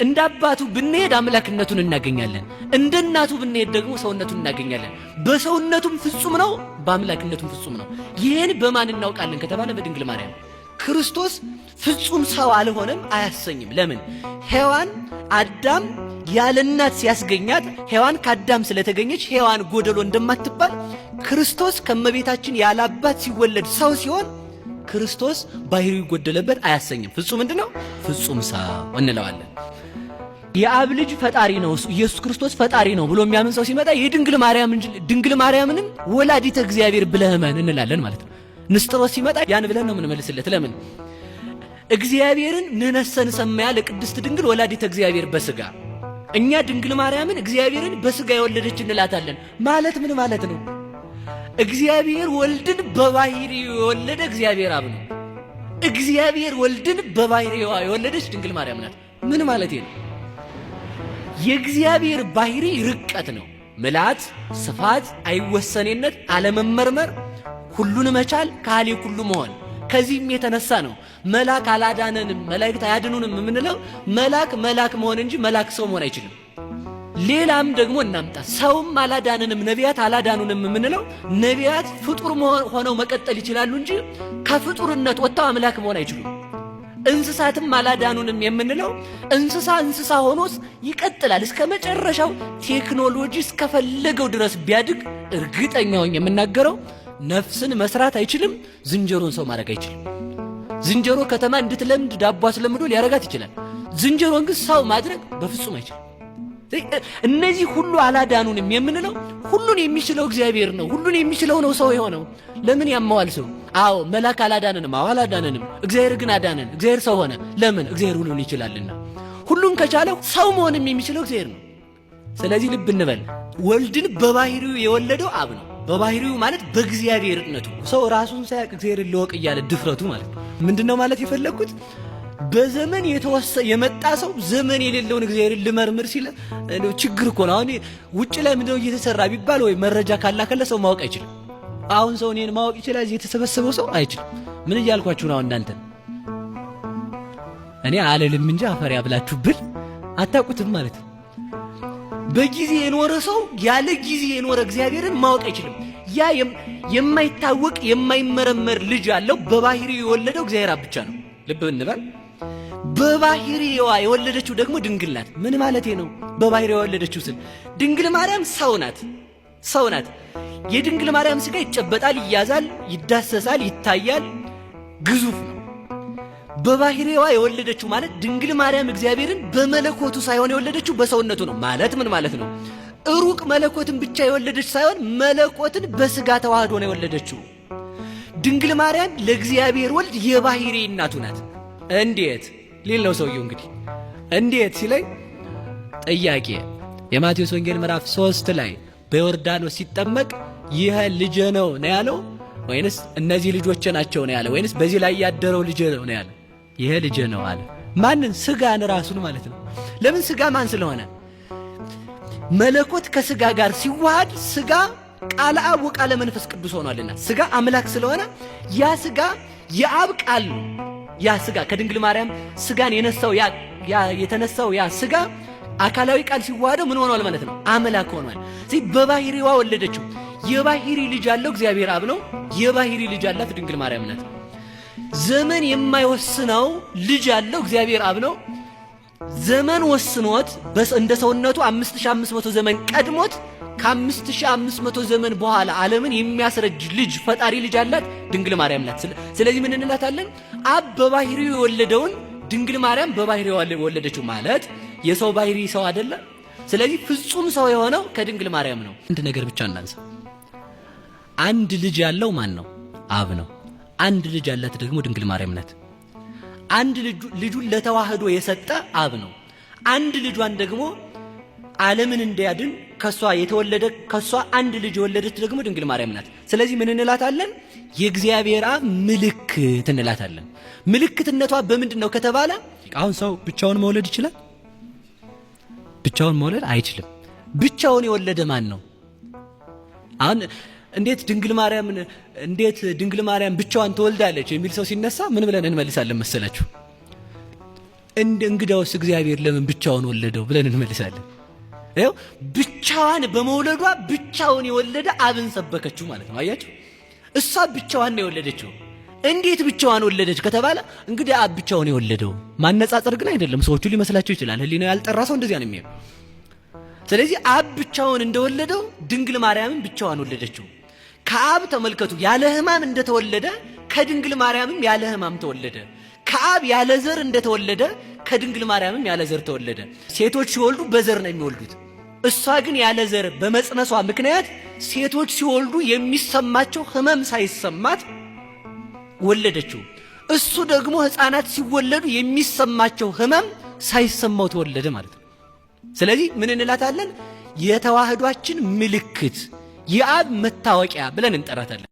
እንደ አባቱ ብንሄድ አምላክነቱን እናገኛለን፣ እንደ እናቱ ብንሄድ ደግሞ ሰውነቱን እናገኛለን። በሰውነቱም ፍጹም ነው፣ በአምላክነቱም ፍጹም ነው። ይህን በማን እናውቃለን ከተባለ በድንግል ማርያም። ክርስቶስ ፍጹም ሰው አልሆነም አያሰኝም። ለምን? ሔዋን አዳም ያለ እናት ሲያስገኛት ሔዋን ከአዳም ስለተገኘች ሔዋን ጎደሎ እንደማትባል ክርስቶስ ከመቤታችን ያለ አባት ሲወለድ ሰው ሲሆን ክርስቶስ ባህሪው ጎደለበት አያሰኝም። ፍጹም ምንድነው? ፍጹም ሰው እንለዋለን። የአብ ልጅ ፈጣሪ ነው ኢየሱስ ክርስቶስ ፈጣሪ ነው ብሎ የሚያምን ሰው ሲመጣ የድንግል ማርያም እንጂ ድንግል ማርያምንም ወላዲተ እግዚአብሔር ብለህ እመን እንላለን ማለት ነው። ንስጥሮስ ሲመጣ ያን ብለን ነው የምንመልስለት። ለምን? እግዚአብሔርን ንነሰን ሰማያ ለቅድስት ድንግል ወላዲተ እግዚአብሔር በስጋ እኛ ድንግል ማርያምን እግዚአብሔርን በስጋ የወለደች እንላታለን ማለት ምን ማለት ነው? እግዚአብሔር ወልድን በባህሪው የወለደ እግዚአብሔር አብ ነው። እግዚአብሔር ወልድን በባህሪዋ የወለደች ድንግል ማርያም ናት። ምን ማለት ነው? የእግዚአብሔር ባህሪ ርቀት ነው። ምልአት፣ ስፋት፣ አይወሰኔነት፣ አለመመርመር፣ ሁሉን መቻል፣ ካህሊ ሁሉ መሆን። ከዚህም የተነሳ ነው መልአክ አላዳነንም መላእክት አያድኑንም የምንለው። መልአክ መሆን እንጂ መልአክ ሰው መሆን አይችልም። ሌላም ደግሞ እናምጣ። ሰውም አላዳነንም ነቢያት አላዳኑንም የምንለው ነቢያት ፍጡር ሆነው መቀጠል ይችላሉ እንጂ ከፍጡርነት ወጥተው አምላክ መሆን አይችሉም። እንስሳትም አላዳኑንም የምንለው እንስሳ ሆኖስ ይቀጥላል እስከ መጨረሻው ቴክኖሎጂ እስከፈለገው ድረስ ቢያድግ እርግጠኛው የምናገረው ነፍስን መስራት አይችልም። ዝንጀሮን ሰው ማድረግ አይችልም። ዝንጀሮ ከተማ እንድትለምድ ዳቦ አስለምዶ ሊያረጋት ይችላል። ዝንጀሮን ግን ሰው ማድረግ በፍጹም አይችልም። እነዚህ ሁሉ አላዳኑንም የምንለው ሁሉን የሚችለው እግዚአብሔር ነው። ሁሉን የሚችለው ነው ሰው የሆነው። ለምን ያመዋል ሰው? አዎ መልአክ አላዳነንም። አዎ አላዳነንም። እግዚአብሔር ግን አዳነን። እግዚአብሔር ሰው ሆነ። ለምን? እግዚአብሔር ሁሉን ይችላልና። ሁሉን ከቻለው ሰው መሆንም የሚችለው እግዚአብሔር ነው። ስለዚህ ልብ እንበል። ወልድን በባህሪው የወለደው አብ ነው። በባህሪው ማለት በእግዚአብሔርነቱ። ሰው ራሱን ሳያውቅ እግዚአብሔርን ልወቅ እያለ ድፍረቱ ማለት ነው። ምንድነው ማለት የፈለኩት? በዘመን የመጣ ሰው ዘመን የሌለውን እግዚአብሔርን ልመርምር ሲል ችግር እኮ ነው። አሁን ውጭ ላይ ምንድነው እየተሰራ ቢባል ወይ መረጃ ካላከለ ሰው ማወቅ አይችልም። አሁን ሰው እኔን ማወቅ ይችላል፣ እዚህ የተሰበሰበው ሰው አይችልም። ምን እያልኳችሁ ነው? እናንተ እኔ አለልም እንጂ አፈር ያብላችሁ ብል አታውቁትም ማለት ነው። በጊዜ የኖረ ሰው ያለ ጊዜ የኖረ እግዚአብሔርን ማወቅ አይችልም። ያ የማይታወቅ የማይመረመር ልጅ ያለው በባህሪው የወለደው እግዚአብሔር ብቻ ነው። ልብ እንበል። በባህሪዋ የወለደችው ደግሞ ድንግል ናት። ምን ማለቴ ነው? በባህሪዋ የወለደችው ስል ድንግል ማርያም ሰው ናት። የድንግል ማርያም ስጋ ይጨበጣል፣ ይያዛል፣ ይዳሰሳል፣ ይታያል፣ ግዙፍ ነው። በባህሪዋ የወለደችው ማለት ድንግል ማርያም እግዚአብሔርን በመለኮቱ ሳይሆን የወለደችው በሰውነቱ ነው። ማለት ምን ማለት ነው? ሩቅ መለኮትን ብቻ የወለደች ሳይሆን መለኮትን በስጋ ተዋህዶ ነው የወለደችው። ድንግል ማርያም ለእግዚአብሔር ወልድ የባህሪ እናቱ ናት። እንዴት ሊል ነው ሰውየው። እንግዲህ እንዴት ሲለኝ ጥያቄ የማቴዎስ ወንጌል ምዕራፍ 3 ላይ በዮርዳኖስ ሲጠመቅ ይህ ልጄ ነው ያለው ወይንስ እነዚህ ልጆቼ ናቸው ነው ያለው? ወይንስ በዚህ ላይ ያደረው ልጄ ነው ያለው? ይሄ ልጄ ነው አለ። ማንን? ስጋን ራሱን ማለት ነው። ለምን? ስጋ ማን ስለሆነ? መለኮት ከስጋ ጋር ሲዋሃድ ስጋ ቃለ አብ ወቃለ መንፈስ ቅዱስ ሆኗልና ስጋ አምላክ ስለሆነ ያ ስጋ የአብ ቃል ነው። ያ ስጋ ከድንግል ማርያም ስጋን የተነሳው ያ ስጋ አካላዊ ቃል ሲዋሃደው ምን ሆኗል ማለት ነው? አምላክ ሆኗል። ስለዚህ በባህሪዋ ወለደችው። የባህሪ ልጅ ያለው እግዚአብሔር አብ ነው። የባህሪ ልጅ ያላት ድንግል ማርያም ናት። ዘመን የማይወስነው ልጅ ያለው እግዚአብሔር አብ ነው። ዘመን ወስኖት እንደ ሰውነቱ 5500 ዘመን ቀድሞት ከ5500 ዘመን በኋላ ዓለምን የሚያስረጅ ልጅ ፈጣሪ ልጅ አላት ድንግል ማርያም ናት። ስለዚህ ምን እንላታለን? አብ በባህሪው የወለደውን ድንግል ማርያም በባህሪው ወለደችው ማለት የሰው ባህሪ ሰው አይደለ? ስለዚህ ፍጹም ሰው የሆነው ከድንግል ማርያም ነው። አንድ ነገር ብቻ እናንሳ። አንድ ልጅ ያለው ማን ነው? አብ ነው። አንድ ልጅ ያላት ደግሞ ድንግል ማርያም ናት። አንድ ልጁን ለተዋህዶ የሰጠ አብ ነው። አንድ ልጇን ደግሞ ዓለምን እንዲያድን ከሷ አንድ ልጅ የወለደች ደግሞ ድንግል ማርያም ናት። ስለዚህ ምን እንላታለን? የእግዚአብሔር አብ ምልክት እንላታለን። ምልክትነቷ በምንድን ነው ከተባለ አሁን ሰው ብቻውን መውለድ ይችላል? ብቻውን መውለድ አይችልም። ብቻውን የወለደ ማን ነው? አሁን እንዴት ድንግል ማርያም ብቻዋን ትወልዳለች የሚል ሰው ሲነሳ ምን ብለን እንመልሳለን መሰላችሁ? እንግዳውስ እግዚአብሔር ለምን ብቻውን ወለደው ብለን እንመልሳለን። ይኸው ብቻዋን በመውለዷ ብቻውን የወለደ አብን ሰበከችው ማለት ነው። አያችሁ፣ እሷ ብቻዋን ነው የወለደችው። እንዴት ብቻዋን ወለደች ከተባለ እንግዲህ አብ ብቻውን የወለደው ማነጻጸር ግን አይደለም። ሰዎቹ ሊመስላቸው ይችላል። ህሊናው ያልጠራ ሰው እንደዚያ ነው የሚያየው። ስለዚህ አብ ብቻውን እንደወለደው ድንግል ማርያምን ብቻዋን ወለደችው። ከአብ ተመልከቱ ያለ ሕማም እንደተወለደ ከድንግል ማርያምም ያለ ሕማም ተወለደ። ከአብ ያለ ዘር እንደተወለደ ከድንግል ማርያምም ያለ ዘር ተወለደ። ሴቶች ሲወልዱ በዘር ነው የሚወልዱት። እሷ ግን ያለ ዘር በመጽነሷ ምክንያት ሴቶች ሲወልዱ የሚሰማቸው ሕመም ሳይሰማት ወለደችው። እሱ ደግሞ ሕፃናት ሲወለዱ የሚሰማቸው ሕመም ሳይሰማው ተወለደ ማለት ነው። ስለዚህ ምን እንላታለን? የተዋህዷችን ምልክት፣ የአብ መታወቂያ ብለን እንጠራታለን።